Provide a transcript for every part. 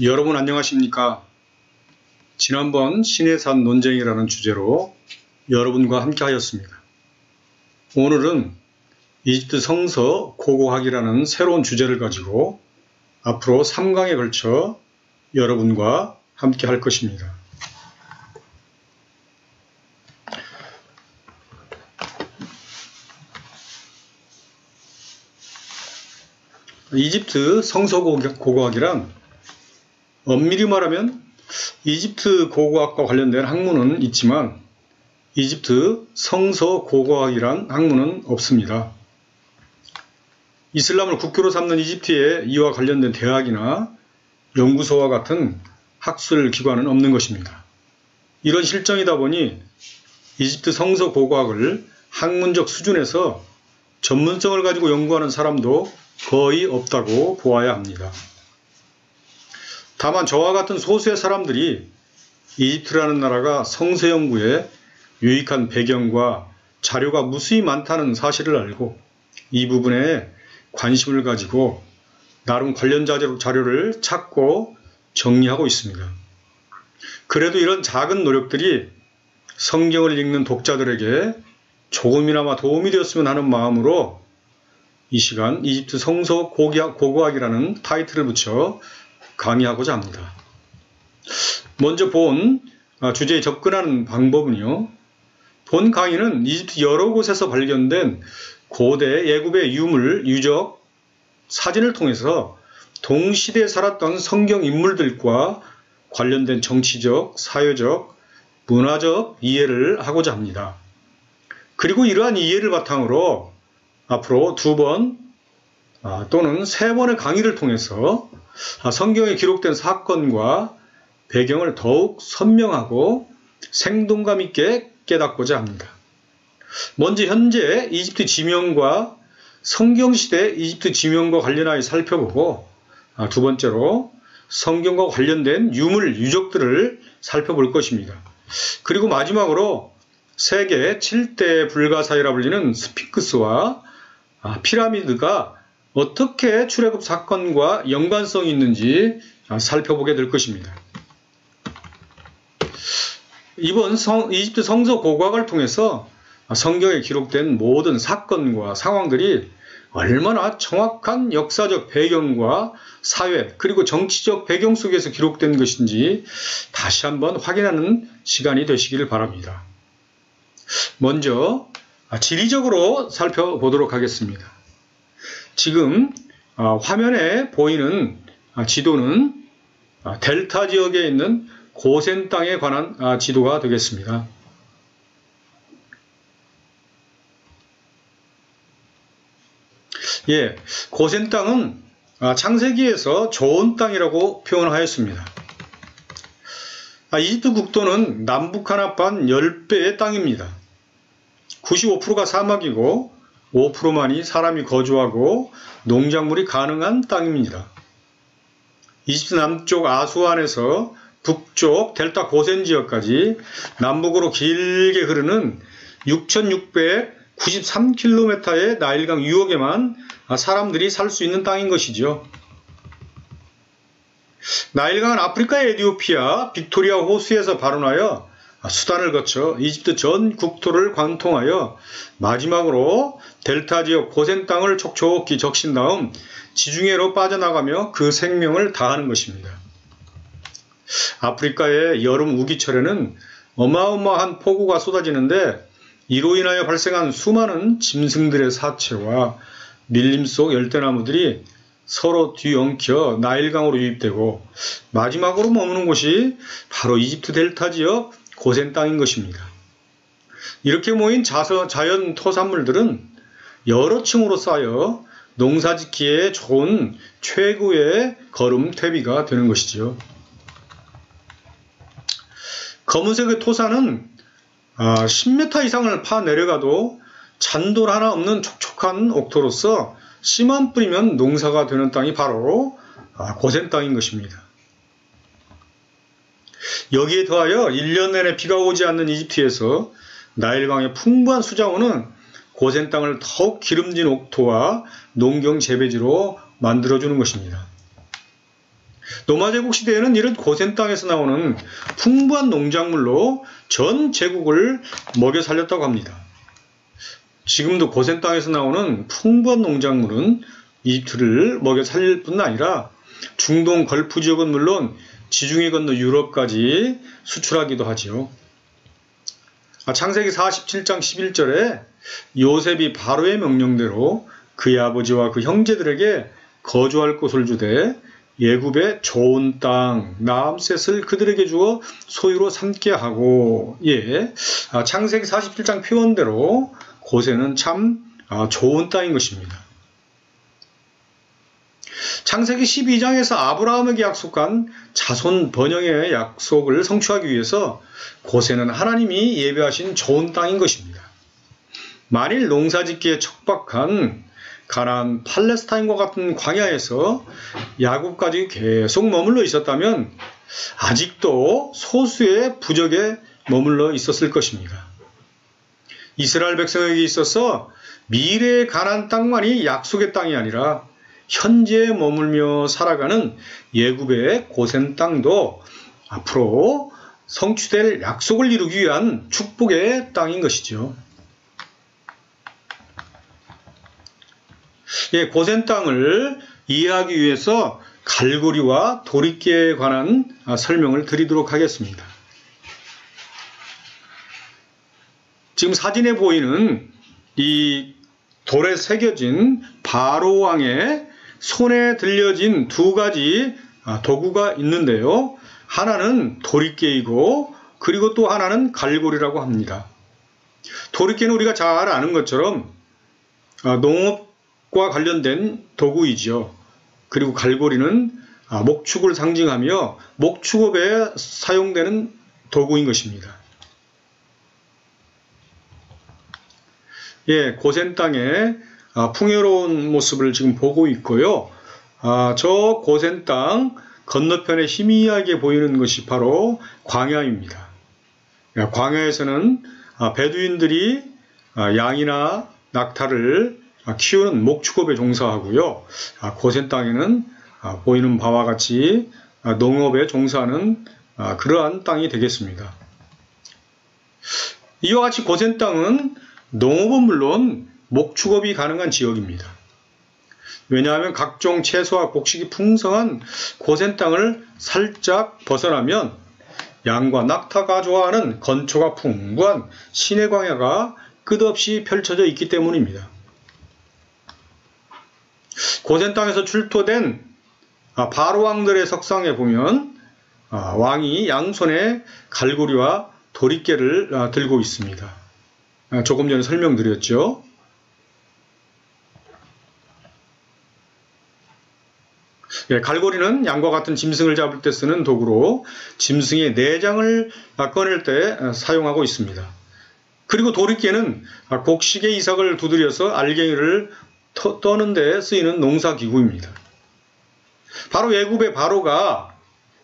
여러분 안녕하십니까? 지난번 신의 산 논쟁이라는 주제로 여러분과 함께 하였습니다. 오늘은 이집트 성서 고고학이라는 새로운 주제를 가지고 앞으로 3강에 걸쳐 여러분과 함께 할 것입니다. 이집트 성서 고고학이란 엄밀히 말하면 이집트 고고학과 관련된 학문은 있지만 이집트 성서 고고학이란 학문은 없습니다. 이슬람을 국교로 삼는 이집트에 이와 관련된 대학이나 연구소와 같은 학술 기관은 없는 것입니다. 이런 실정이다 보니 이집트 성서 고고학을 학문적 수준에서 전문성을 가지고 연구하는 사람도 거의 없다고 보아야 합니다. 다만 저와 같은 소수의 사람들이 이집트라는 나라가 성서 연구에 유익한 배경과 자료가 무수히 많다는 사실을 알고 이 부분에 관심을 가지고 나름 관련 자료를 찾고 정리하고 있습니다. 그래도 이런 작은 노력들이 성경을 읽는 독자들에게 조금이나마 도움이 되었으면 하는 마음으로 이 시간 이집트 성서 고고학이라는 타이틀을 붙여 강의하고자 합니다. 먼저 본 주제에 접근하는 방법은요. 본 강의는 이집트 여러 곳에서 발견된 고대 예굽의 유물, 유적, 사진을 통해서 동시대에 살았던 성경 인물들과 관련된 정치적, 사회적, 문화적 이해를 하고자 합니다. 그리고 이러한 이해를 바탕으로 앞으로 2번 또는 3번의 강의를 통해서 성경에 기록된 사건과 배경을 더욱 선명하고 생동감 있게 깨닫고자 합니다. 먼저 현재 이집트 지명과 성경시대 이집트 지명과 관련하여 살펴보고 2번째로 성경과 관련된 유물, 유적들을 살펴볼 것입니다. 그리고 마지막으로 세계 7대 불가사의라 불리는 스핑크스와 피라미드가 어떻게 출애굽 사건과 연관성이 있는지 살펴보게 될 것입니다. 이번 이집트 성서 고고학을 통해서 성경에 기록된 모든 사건과 상황들이 얼마나 정확한 역사적 배경과 사회 그리고 정치적 배경 속에서 기록된 것인지 다시 한번 확인하는 시간이 되시기를 바랍니다. 먼저 지리적으로 살펴보도록 하겠습니다. 지금 화면에 보이는 지도는 델타 지역에 있는 고센 땅에 관한 지도가 되겠습니다. 고센 땅은 창세기에서 좋은 땅이라고 표현하였습니다. 이집트 국토는 남북 한합한 10배의 땅입니다. 95%가 사막이고 5%만이 사람이 거주하고 농작물이 가능한 땅입니다. 이집트 남쪽 아수안에서 북쪽 델타 고센 지역까지 남북으로 길게 흐르는 6,693km의 나일강 유역에만 사람들이 살 수 있는 땅인 것이죠. 나일강은 아프리카의 에티오피아, 빅토리아 호수에서 발원하여 수단을 거쳐 이집트 전 국토를 관통하여 마지막으로 델타 지역 고센 땅을 촉촉히 적신 다음 지중해로 빠져나가며 그 생명을 다하는 것입니다. 아프리카의 여름 우기철에는 어마어마한 폭우가 쏟아지는데 이로 인하여 발생한 수많은 짐승들의 사체와 밀림 속 열대나무들이 서로 뒤엉켜 나일강으로 유입되고 마지막으로 머무는 곳이 바로 이집트 델타 지역 고센 땅인 것입니다. 이렇게 모인 자연 토산물들은 여러 층으로 쌓여 농사짓기에 좋은 최고의 거름 퇴비가 되는 것이지요. 검은색의 토사는 10m 이상을 파 내려가도 잔돌 하나 없는 촉촉한 옥토로서 씨만 뿌리면 농사가 되는 땅이 바로 고센 땅인 것입니다. 여기에 더하여 1년 내내 비가 오지 않는 이집트에서 나일강의 풍부한 수자원은 고센 땅을 더욱 기름진 옥토와 농경 재배지로 만들어주는 것입니다. 로마 제국 시대에는 이런 고센 땅에서 나오는 풍부한 농작물로 전 제국을 먹여 살렸다고 합니다. 지금도 고센 땅에서 나오는 풍부한 농작물은 이집트를 먹여 살릴 뿐 아니라 중동 걸프 지역은 물론 지중해 건너 유럽까지 수출하기도 하지요. 창세기 47장 11절에 요셉이 바로의 명령대로 그의 아버지와 그 형제들에게 거주할 곳을 주되 예굽의 좋은 땅 라암셋을 그들에게 주어 소유로 삼게 하고, 창세기 47장 표현대로 고센은 참 좋은 땅인 것입니다. 창세기 12장에서 아브라함에게 약속한 자손 번영의 약속을 성취하기 위해서 고센은 하나님이 예배하신 좋은 땅인 것입니다. 만일 농사짓기에 척박한 가나안 팔레스타인과 같은 광야에서 야곱까지 계속 머물러 있었다면 아직도 소수의 부족에 머물러 있었을 것입니다. 이스라엘 백성에게 있어서 미래의 가나안 땅만이 약속의 땅이 아니라 현재에 머물며 살아가는 예굽의 고센 땅도 앞으로 성취될 약속을 이루기 위한 축복의 땅인 것이죠. 고센 땅을 이해하기 위해서 갈고리와 도리깨에 관한 설명을 드리도록 하겠습니다. 지금 사진에 보이는 이 돌에 새겨진 바로 왕의 손에 들려진 두 가지 도구가 있는데요. 하나는 도리깨이고 그리고 또 하나는 갈고리라고 합니다. 도리깨는 우리가 잘 아는 것처럼 농업과 관련된 도구이죠. 그리고 갈고리는 목축을 상징하며 목축업에 사용되는 도구인 것입니다. 고센 땅의 풍요로운 모습을 지금 보고 있고요. 저 고센 땅 건너편에 희미하게 보이는 것이 바로 광야입니다. 광야에서는 베두인들이 양이나 낙타를 키우는 목축업에 종사하고요. 고센 땅에는 보이는 바와 같이 농업에 종사하는 그러한 땅이 되겠습니다. 이와 같이 고센 땅은 농업은 물론 목축업이 가능한 지역입니다. 왜냐하면 각종 채소와 곡식이 풍성한 고센 땅을 살짝 벗어나면 양과 낙타가 좋아하는 건초가 풍부한 시내 광야가 끝없이 펼쳐져 있기 때문입니다. 고센 땅에서 출토된 바로 왕들의 석상에 보면 왕이 양손에 갈고리와 도리깨를 들고 있습니다. 조금 전에 설명드렸죠. 갈고리는 양과 같은 짐승을 잡을 때 쓰는 도구로 짐승의 내장을 꺼낼 때 사용하고 있습니다. 그리고 도리깨는 곡식의 이삭을 두드려서 알갱이를 떠는 데 쓰이는 농사기구입니다. 바로 예굽의 바로가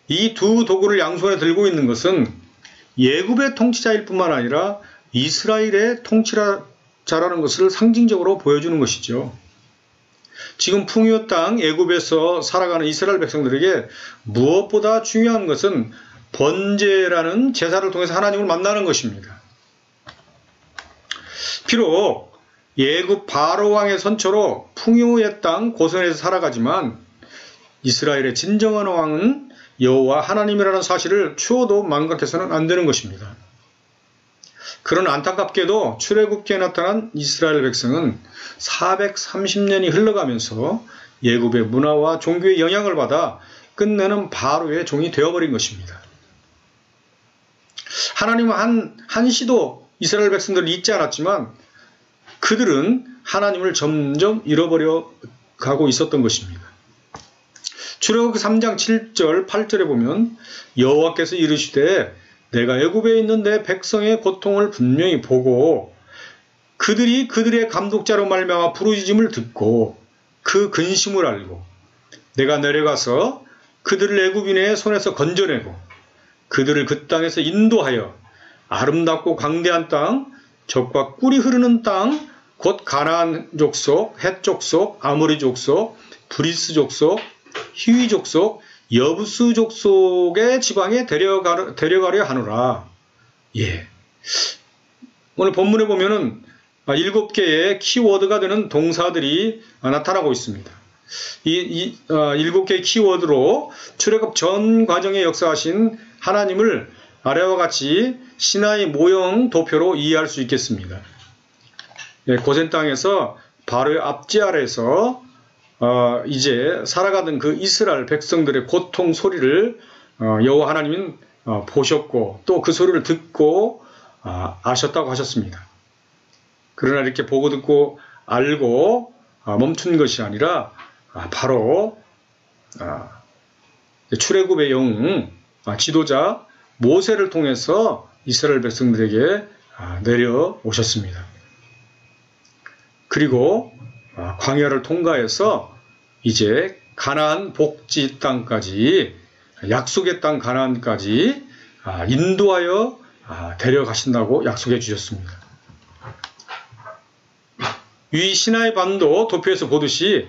이 두 도구를 양손에 들고 있는 것은 예굽의 통치자일 뿐만 아니라 이스라엘의 통치자라는 것을 상징적으로 보여주는 것이죠. 지금 풍요 땅 애굽에서 살아가는 이스라엘 백성들에게 무엇보다 중요한 것은 번제라는 제사를 통해서 하나님을 만나는 것입니다. 비록 애굽 바로 왕의 선처로 풍요의 땅 고센에서 살아가지만 이스라엘의 진정한 왕은 여호와 하나님이라는 사실을 추호도 망각해서는 안 되는 것입니다. 그런 안타깝게도 출애굽기에 나타난 이스라엘 백성은 430년이 흘러가면서 예굽의 문화와 종교의 영향을 받아 끝내는 바로의 종이 되어버린 것입니다. 하나님은 한시도 이스라엘 백성들을 잊지 않았지만 그들은 하나님을 점점 잃어버려 가고 있었던 것입니다. 출애굽기 3장 7절 8절에 보면 여호와께서 이르시되 내가 애굽에 있는 내 백성의 고통을 분명히 보고 그들이 그들의 감독자로 말미암아 부르짖음을 듣고 그 근심을 알고 내가 내려가서 그들을 애굽인의 손에서 건져내고 그들을 그 땅에서 인도하여 아름답고 광대한 땅 젖과 꿀이 흐르는 땅 곧 가나안 족속, 헷 족속, 아모리 족속, 브리스 족속, 히위 족속, 여부스 족속의 지방에 데려가려 하노라. 예. 오늘 본문에 보면은 7개의 키워드가 되는 동사들이 나타나고 있습니다. 이 7개의 키워드로 출애굽 전 과정에 역사하신 하나님을 아래와 같이 시나이 모형 도표로 이해할 수 있겠습니다. 예, 고센 땅에서 바로의 앞지 아래에서 이제 살아가던 그 이스라엘 백성들의 고통 소리를 여호와 하나님은 보셨고 또 그 소리를 듣고 아셨다고 하셨습니다. 그러나 이렇게 보고 듣고 알고 멈춘 것이 아니라 바로 출애굽의 영웅 지도자 모세를 통해서 이스라엘 백성들에게 내려오셨습니다. 그리고 광야를 통과해서 이제 가나안 복지 땅까지 약속의 땅 가나안까지 인도하여 데려가신다고 약속해 주셨습니다. 위 시나이 반도 도표에서 보듯이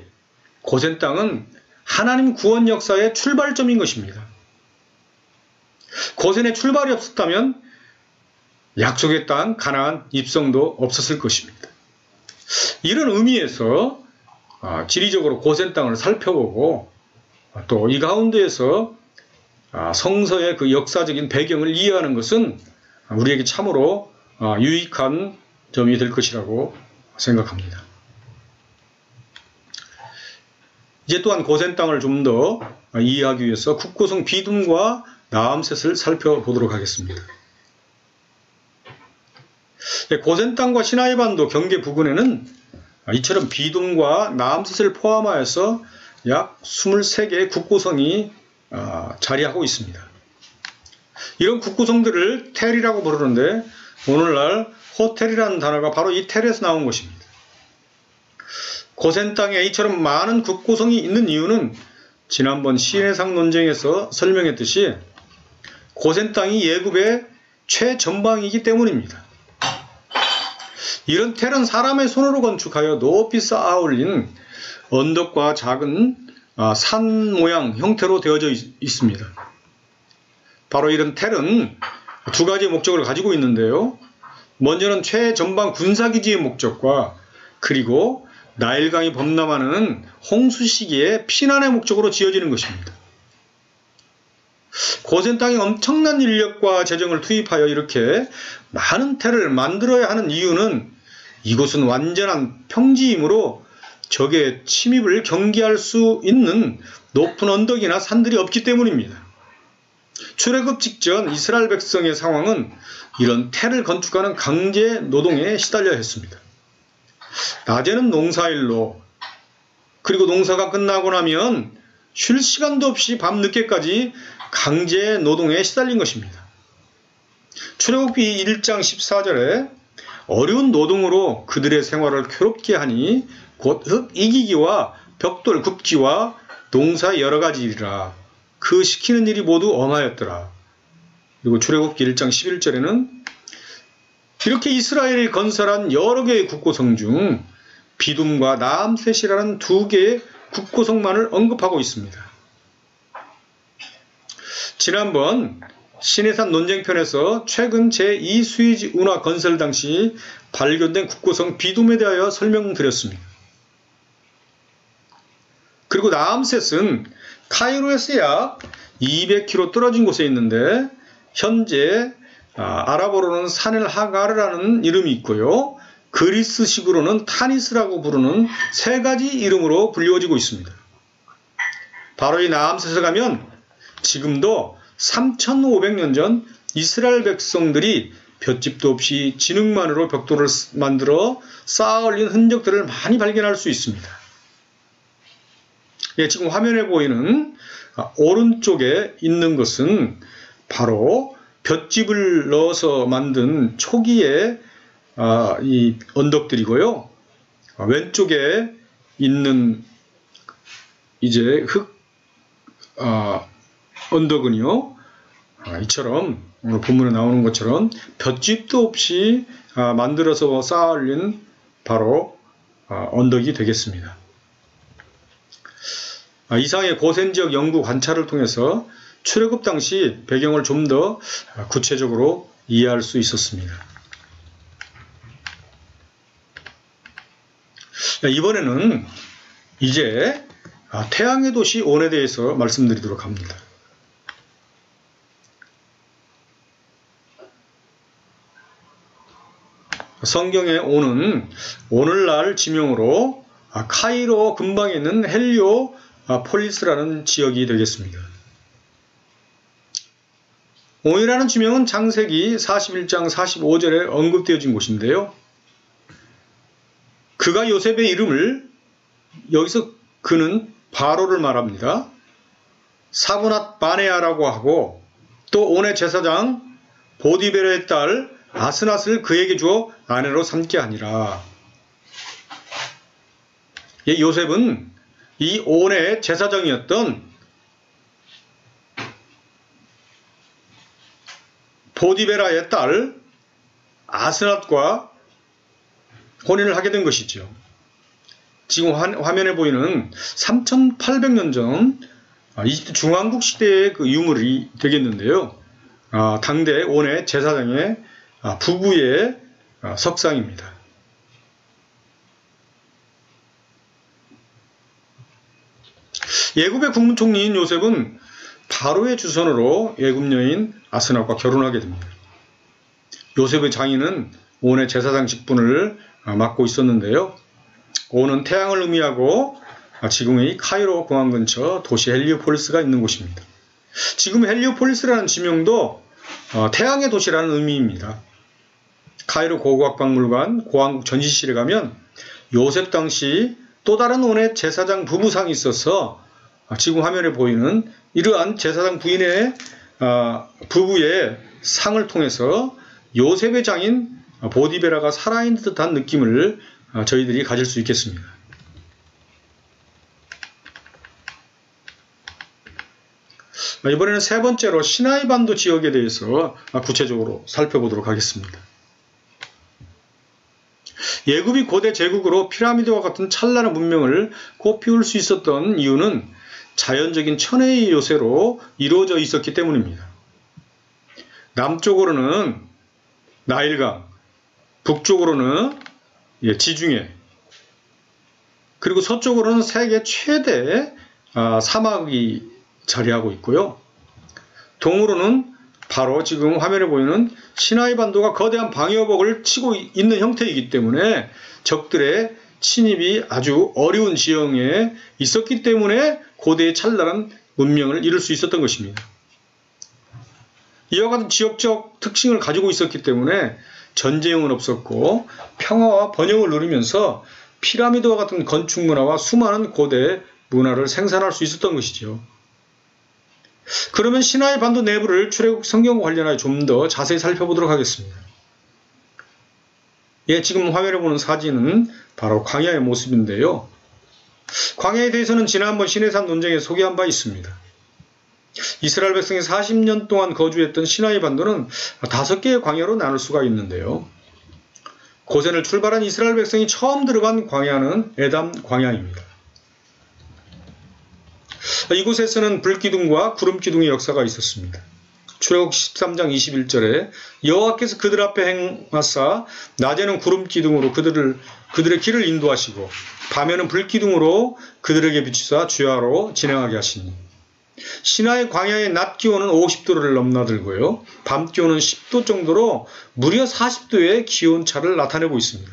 고센 땅은 하나님 구원 역사의 출발점인 것입니다. 고센에 출발이 없었다면 약속의 땅 가나안 입성도 없었을 것입니다. 이런 의미에서 지리적으로 고센 땅을 살펴보고 또 이 가운데에서 성서의 그 역사적인 배경을 이해하는 것은 우리에게 참으로 유익한 점이 될 것이라고 생각합니다. 이제 또한 고센 땅을 좀 더 이해하기 위해서 국고성 비둠과 나암셋을 살펴보도록 하겠습니다. 고센 땅과 시나이 반도 경계 부근에는 이처럼 비둠과 나암셋을 포함하여서 약 23개의 국고성이 자리하고 있습니다. 이런 국고성들을 텔이라고 부르는데 오늘날 호텔이라는 단어가 바로 이 텔에서 나온 것입니다. 고센 땅에 이처럼 많은 국고성이 있는 이유는 지난번 시내상 논쟁에서 설명했듯이 고센 땅이 예굽의 최전방이기 때문입니다. 이런 텔은 사람의 손으로 건축하여 높이 쌓아 올린 언덕과 작은 산 모양 형태로 되어져 있습니다. 바로 이런 텔은 두 가지의 목적을 가지고 있는데요. 먼저는 최전방 군사기지의 목적과 그리고 나일강이 범람하는 홍수 시기에 피난의 목적으로 지어지는 것입니다. 고센 땅에 엄청난 인력과 재정을 투입하여 이렇게 많은 텔을 만들어야 하는 이유는 이곳은 완전한 평지이므로 적의 침입을 경계할 수 있는 높은 언덕이나 산들이 없기 때문입니다. 출애굽 직전 이스라엘 백성의 상황은 이런 텔을 건축하는 강제 노동에 시달려야 했습니다. 낮에는 농사일로 그리고 농사가 끝나고 나면 쉴 시간도 없이 밤늦게까지 강제 노동에 시달린 것입니다. 출애굽기 1장 14절에 어려운 노동으로 그들의 생활을 괴롭게 하니 곧 흙 이기기와 벽돌 굽기와 농사 여러 가지 일이라 그 시키는 일이 모두 엄하였더라. 그리고 출애굽기 1장 11절에는 이렇게 이스라엘이 건설한 여러 개의 국고성 중 비둠과 나암셋이라는 두 개의 국고성만을 언급하고 있습니다. 지난번 시내산 논쟁편에서 최근 제2스위지 운하 건설 당시 발견된 국고성 비둠에 대하여 설명드렸습니다. 그리고 나암셋은 카이로에서 약 200km 떨어진 곳에 있는데 현재 아랍어로는 산엘 하가르라는 이름이 있고요. 그리스식으로는 타니스라고 부르는 세 가지 이름으로 불리워지고 있습니다. 바로 이 나암셋에 가면 지금도 3500년 전 이스라엘 백성들이 볏짚도 없이 진흙만으로 벽돌을 만들어 쌓아 올린 흔적들을 많이 발견할 수 있습니다. 예, 지금 화면에 보이는 오른쪽에 있는 것은 바로 볏짚을 넣어서 만든 초기의 이 언덕들이고요. 왼쪽에 있는 이제 흙 언덕은요. 이처럼 오늘 본문에 나오는 것처럼 볏짚도 없이 만들어서 쌓아 올린 바로 언덕이 되겠습니다. 이상의 고센지역 연구 관찰을 통해서 출애굽 당시 배경을 좀 더 구체적으로 이해할 수 있었습니다. 이번에는 이제 태양의 도시 온에 대해서 말씀드리도록 합니다. 성경의 온은 오늘날 지명으로 카이로 근방에 있는 헬리오폴리스라는 지역이 되겠습니다. 온이라는 지명은 창세기 41장 45절에 언급되어진 곳인데요. 그가 요셉의 이름을, 여기서 그는 바로를 말합니다, 사브낫 바네아라고 하고, 또 온의 제사장 보디베라의 딸 아스낫을 그에게 주어 아내로 삼게 하니라. 요셉은 이 온의 제사장이었던 보디베라의 딸 아스낫과 혼인을 하게 된 것이죠. 지금 화면에 보이는 3800년 전 이집트 중왕국 시대의 그 유물이 되겠는데요. 당대 온의 제사장의 부부의 석상입니다. 예굽의 국무총리인 요셉은 바로의 주선으로 예굽 여인 아스낫과 결혼하게 됩니다. 요셉의 장인은 온의 제사장 직분을 맡고 있었는데요. 온은 태양을 의미하고 지금의 카이로 공항 근처 도시 헬리오폴리스가 있는 곳입니다. 지금 헬리오폴리스라는 지명도 태양의 도시라는 의미입니다. 카이로 고고학박물관 고왕국 전시실에 가면 요셉 당시 또 다른 온의 제사장 부부상이 있어서 지금 화면에 보이는 이러한 제사장 부인의 부부의 상을 통해서 요셉의 장인 보디베라가 살아있는 듯한 느낌을 저희들이 가질 수 있겠습니다. 이번에는 세 번째로 시나이 반도 지역에 대해서 구체적으로 살펴보도록 하겠습니다. 예굽이 고대 제국으로 피라미드와 같은 찬란한 문명을 꽃피울 수 있었던 이유는 자연적인 천혜의 요새로 이루어져 있었기 때문입니다. 남쪽으로는 나일강, 북쪽으로는 지중해, 그리고 서쪽으로는 세계 최대 사막이 자리하고 있고요. 동으로는 바로 지금 화면에 보이는 시나이 반도가 거대한 방어벽을 치고 있는 형태이기 때문에 적들의 침입이 아주 어려운 지형에 있었기 때문에 고대의 찬란한 문명을 이룰 수 있었던 것입니다. 이와 같은 지역적 특징을 가지고 있었기 때문에 전쟁은 없었고 평화와 번영을 누리면서 피라미드와 같은 건축 문화와 수많은 고대 문화를 생산할 수 있었던 것이죠. 그러면 시나이 반도 내부를 출애굽 성경과 관련하여 좀 더 자세히 살펴보도록 하겠습니다. 지금 화면에 보는 사진은 바로 광야의 모습인데요. 광야에 대해서는 지난번 시내산 논쟁에 소개한 바 있습니다. 이스라엘 백성이 40년 동안 거주했던 시나이 반도는 5개의 광야로 나눌 수가 있는데요. 고센을 출발한 이스라엘 백성이 처음 들어간 광야는 에담 광야입니다. 이곳에서는 불기둥과 구름기둥의 역사가 있었습니다. 출애굽 13장 21절에 여호와께서 그들 앞에 행하사 낮에는 구름기둥으로 그들의 길을 인도하시고 밤에는 불기둥으로 그들에게 비추사 주야로 진행하게 하시니, 시나이 광야의 낮 기온은 50도를 넘나들고요, 밤 기온은 10도 정도로 무려 40도의 기온차를 나타내고 있습니다.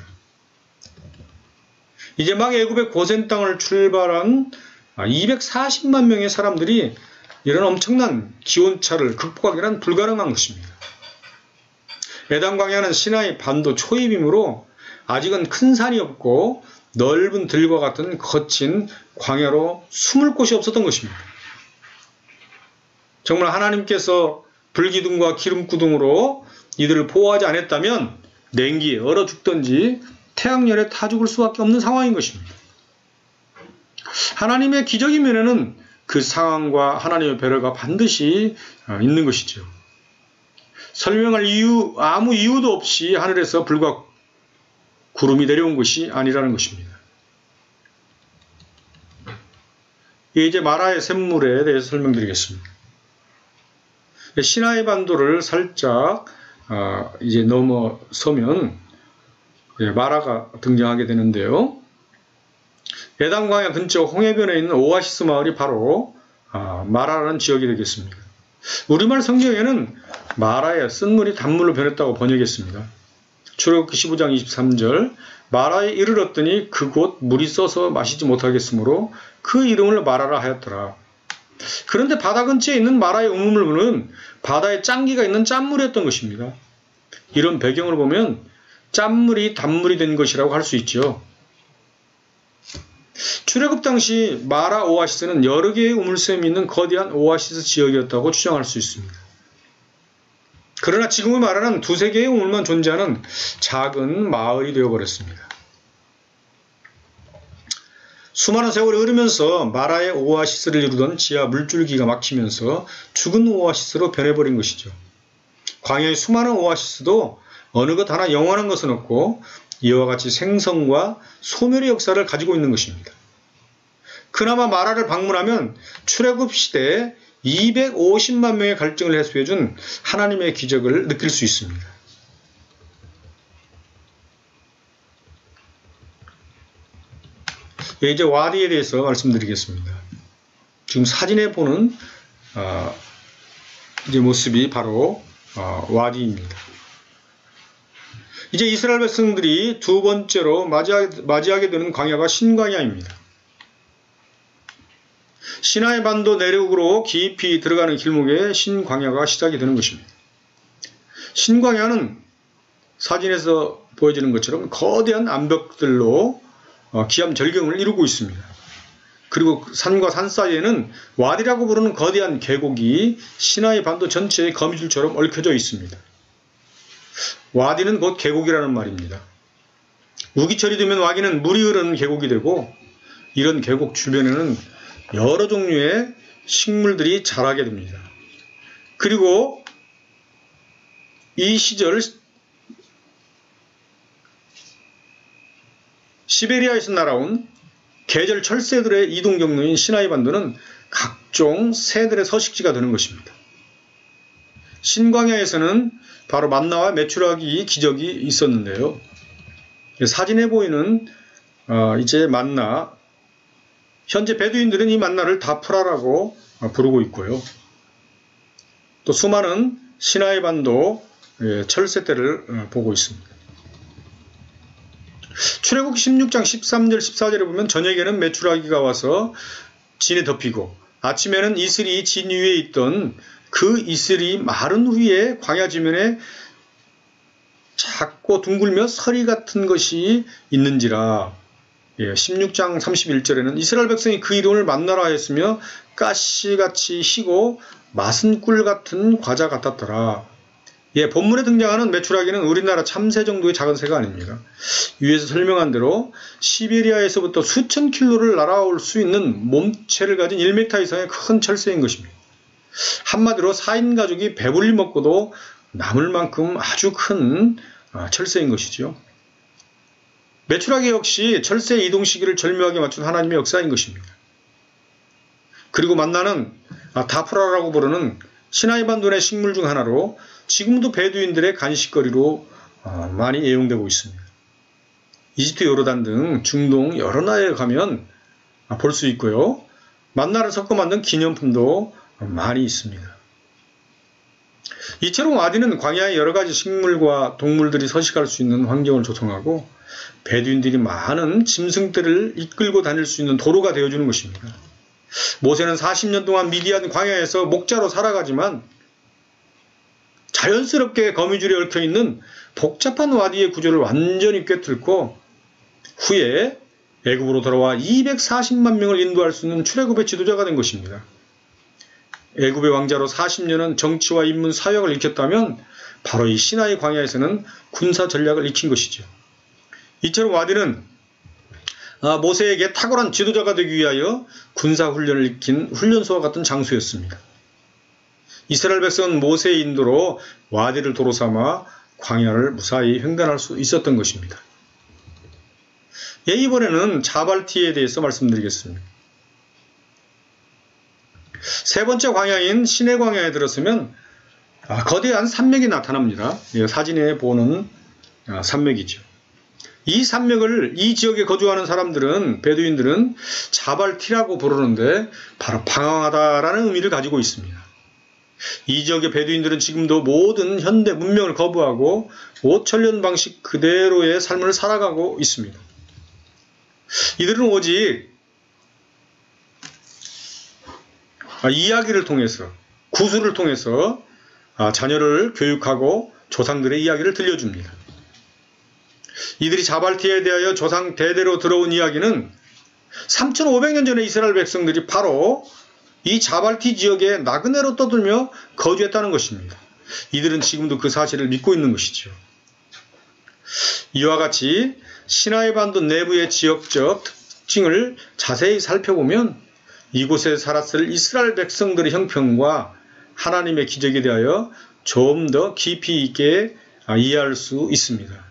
이제 막 애굽의 고센 땅을 출발한 240만 명의 사람들이 이런 엄청난 기온차를 극복하기란 불가능한 것입니다. 에담 광야는 시나이 반도 초입이므로 아직은 큰 산이 없고 넓은 들과 같은 거친 광야로 숨을 곳이 없었던 것입니다. 정말 하나님께서 불기둥과 기름구둥으로 이들을 보호하지 않았다면 냉기에 얼어 죽든지 태양열에 타 죽을 수밖에 없는 상황인 것입니다. 하나님의 기적이면에는 그 상황과 하나님의 배려가 반드시 있는 것이죠. 설명할 아무 이유도 없이 하늘에서 불과 구름이 내려온 것이 아니라는 것입니다. 이제 마라의 샘물에 대해서 설명드리겠습니다. 시나이 반도를 살짝 이제 넘어서면 마라가 등장하게 되는데요. 에담 광야 근처 홍해변에 있는 오아시스 마을이 바로 마라라는 지역이 되겠습니다. 우리말 성경에는 마라의 쓴물이 단물로 변했다고 번역했습니다. 출애굽기 15장 23절 마라에 이르렀더니 그곳 물이 써서 마시지 못하겠으므로 그 이름을 마라라 하였더라. 그런데 바다 근처에 있는 마라의 우물물은 바다에 짠기가 있는 짠물이었던 것입니다. 이런 배경을 보면 짠물이 단물이 된 것이라고 할 수 있죠. 출애굽 당시 마라 오아시스는 여러 개의 우물샘이 있는 거대한 오아시스 지역이었다고 추정할 수 있습니다. 그러나 지금의 마라는 두세 개의 우물만 존재하는 작은 마을이 되어버렸습니다. 수많은 세월이 흐르면서 마라의 오아시스를 이루던 지하 물줄기가 막히면서 죽은 오아시스로 변해버린 것이죠. 광야의 수많은 오아시스도 어느 것 하나 영원한 것은 없고 이와 같이 생성과 소멸의 역사를 가지고 있는 것입니다. 그나마 마라를 방문하면 출애굽 시대에 250만 명의 갈증을 해소해준 하나님의 기적을 느낄 수 있습니다. 이제 와디에 대해서 말씀드리겠습니다. 지금 사진에 보는 이제 모습이 바로 와디입니다. 이제 이스라엘 백성들이 두 번째로 맞이하게 되는 광야가 신광야입니다. 시나이 반도 내륙으로 깊이 들어가는 길목에 신광야가 시작이 되는 것입니다. 신광야는 사진에서 보여지는 것처럼 거대한 암벽들로 기암절경을 이루고 있습니다. 그리고 산과 산 사이에는 와디라고 부르는 거대한 계곡이 시나이 반도 전체의 거미줄처럼 얽혀져 있습니다. 와디는 곧 계곡이라는 말입니다. 우기철이 되면 와디는 물이 흐르는 계곡이 되고 이런 계곡 주변에는 여러 종류의 식물들이 자라게 됩니다. 그리고 이 시절 시베리아에서 날아온 계절 철새들의 이동 경로인 시나이 반도는 각종 새들의 서식지가 되는 것입니다. 신광야에서는 바로 만나와 메추라기 기적이 있었는데요. 사진에 보이는 이제 만나, 현재 베두인들은 이 만나를 다프라라고 부르고 있고요. 또 수많은 시나이 반도 철새떼를 보고 있습니다. 출애굽기 16장 13절 14절에 보면 저녁에는 메추라기가 와서 진에 덮이고 아침에는 이슬이 진 위에 있던 그 이슬이 마른 후에 광야 지면에 작고 둥글며 서리 같은 것이 있는지라. 16장 31절에는 이스라엘 백성이 그 이름을 만나라 하였으며 가시같이 희고 맛은 꿀 같은 과자 같았더라. 본문에 등장하는 메추라기는 우리나라 참새 정도의 작은 새가 아닙니다. 위에서 설명한 대로 시베리아에서부터 수천 킬로를 날아올 수 있는 몸체를 가진 1m 이상의 큰 철새인 것입니다. 한마디로 4인 가족이 배불리 먹고도 남을 만큼 아주 큰 철새인 것이죠. 메추라기 역시 철새의 이동 시기를 절묘하게 맞춘 하나님의 역사인 것입니다. 그리고 만나는 다프라라고 부르는 시나이 반도 내 식물 중 하나로 지금도 베두인들의 간식거리로 많이 애용되고 있습니다. 이집트, 요르단 등 중동 여러 나라에 가면 볼 수 있고요. 만나를 섞어 만든 기념품도 많이 있습니다. 이처럼 와디는 광야의 여러 가지 식물과 동물들이 서식할 수 있는 환경을 조성하고 베두인들이 많은 짐승들을 이끌고 다닐 수 있는 도로가 되어주는 것입니다. 모세는 40년 동안 미디안 광야에서 목자로 살아가지만 자연스럽게 거미줄에 얽혀있는 복잡한 와디의 구조를 완전히 꿰뚫고 후에 애굽으로 돌아와 240만 명을 인도할 수 있는 출애굽의 지도자가 된 것입니다. 애굽의 왕자로 40년은 정치와 인문, 사역을 익혔다면 바로 이 시나이 광야에서는 군사 전략을 익힌 것이죠. 이처럼 와디는 모세에게 탁월한 지도자가 되기 위하여 군사훈련을 익힌 훈련소와 같은 장소였습니다. 이스라엘 백성은 모세의 인도로 와디를 도로 삼아 광야를 무사히 횡단할 수 있었던 것입니다. 이번에는 자발티에 대해서 말씀드리겠습니다. 세 번째 광야인 시내 광야에 들었으면 거대한 산맥이 나타납니다. 사진에 보는 산맥이죠. 이 산맥을 이 지역에 거주하는 사람들은, 베두인들은 자발티라고 부르는데 바로 방황하다라는 의미를 가지고 있습니다. 이 지역의 베두인들은 지금도 모든 현대 문명을 거부하고 5,000년 방식 그대로의 삶을 살아가고 있습니다. 이들은 오직 이야기를 통해서, 구술을 통해서 자녀를 교육하고 조상들의 이야기를 들려줍니다. 이들이 자발티에 대하여 조상 대대로 들어온 이야기는 3,500년 전에 이스라엘 백성들이 바로 이 자발티 지역에 나그네로 떠들며 거주했다는 것입니다. 이들은 지금도 그 사실을 믿고 있는 것이죠. 이와 같이 시나이 반도 내부의 지역적 특징을 자세히 살펴보면 이곳에 살았을 이스라엘 백성들의 형편과 하나님의 기적에 대하여 좀 더 깊이 있게 이해할 수 있습니다.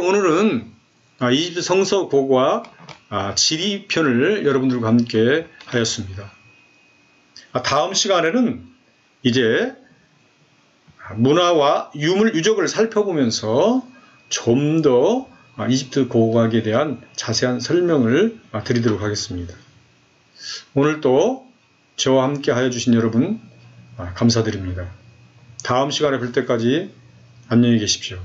오늘은 이집트 성서 고고와 지리편을 여러분들과 함께 하였습니다. 다음 시간에는 이제 문화와 유물 유적을 살펴보면서 좀 더 이집트 고고학에 대한 자세한 설명을 드리도록 하겠습니다. 오늘도 저와 함께 하여 주신 여러분 감사드립니다. 다음 시간에 뵐 때까지 안녕히 계십시오.